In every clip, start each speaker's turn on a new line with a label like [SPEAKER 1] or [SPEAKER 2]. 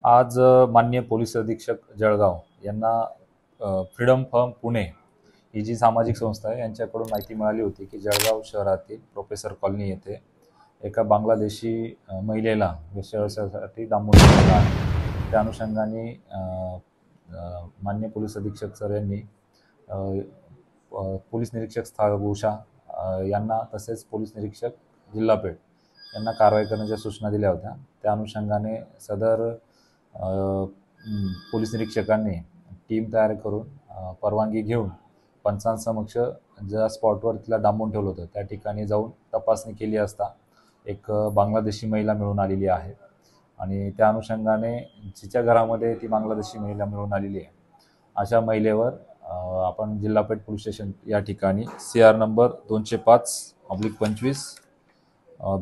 [SPEAKER 1] आज माननीय पोलीस अधीक्षक जळगाव यांना फ्रीडम फर्म पुणे ही जी सामाजिक संस्था आहे यांच्याकडून माहिती मिळाली होती की जळगाव शहरातील प्रोफेसर कॉलनी येथे एका बांगलादेशी महिलेला वेश्याव्यासासाठी डांबून ठेवलेलं आहे। त्या अनुषंगाने माननीय पोलीस अधीक्षक सर यांनी पोलीस निरीक्षक स्थळ भूषा यांना तसेच पोलीस निरीक्षक जिल्हा पेठ यांना कारवाई करण्याच्या सूचना दिल्या होत्या। त्या अनुषंगाने सदर पोलीस निरीक्षकांनी टीम तयार करून परवानगी घेऊन पंचांसमक्ष ज्या स्पॉटवर तिला डांबून ठेवलं होतं त्या ठिकाणी जाऊन तपासणी केली असता एक बांगलादेशी महिला मिळून आलेली आहे आणि त्या अनुषंगाने जिच्या घरामध्ये ती बांगलादेशी महिला मिळून आलेली आहे अशा महिलेवर आपण जिल्हा पेठ पोलीस स्टेशन या ठिकाणी CR नंबर 205/25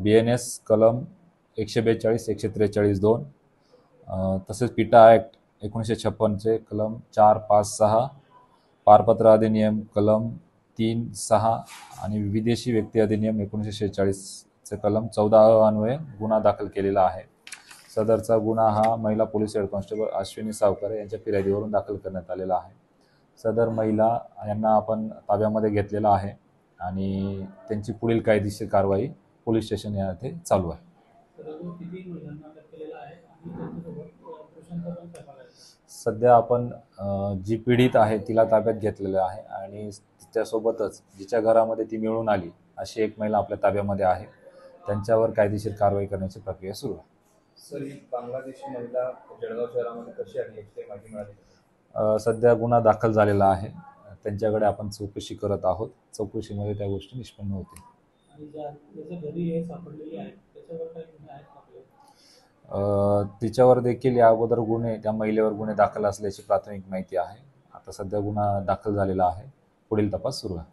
[SPEAKER 1] BNS कलम 142 143 2 तसेच पिटा ॲक्ट 1956 कलम 4, 5, 6 पारपत्र अधिनियम कलम 3, 6 आणि विदेशी व्यक्ती अधिनियम 1946 कलम 14 अन्वये गुन्हा दाखल केलेला आहे। सदरचा गुन्हा हा महिला police head constable Ashwini Savarkar यांच्या फिर्यादीवरून दाखल करण्यात आलेला आहे। सदर महिला यांना आपण ताब्यामध्ये घेतलेला आहे आणि त्यांची पुढील कायदेशीर कारवाई पोलीस स्टेशन येथे चालू आहे। सध्या आपण जी पीडित आहे तिला ताब्यात घेतलेलं आहे आणि तिच्यासोबतच जिच्या घरामध्ये ती मिळून आली अशी एक महिला आपल्या ताब्यामध्ये आहे। त्यांच्यावर कायदेशीर कारवाई करण्याची प्रक्रिया सुरू आहे।
[SPEAKER 2] सर, ही बांगलादेशी महिला जळगाव शहरामध्ये कशी आली याची माहिती मिळाली?
[SPEAKER 1] सध्या गुन्हा दाखल झालेला आहे, त्यांच्याकडे आपण चौकशी करत आहोत। चौकशीमध्ये त्या गोष्टी निष्पन्न होतील। तिच्यावर देखील या अगोदर त्या महिलेवर गुन्हे दाखल असल्याची प्राथमिक माहिती आहे। आता सध्या गुन्हा दाखल झालेला आहे, पुढील तपास सुरू आहे।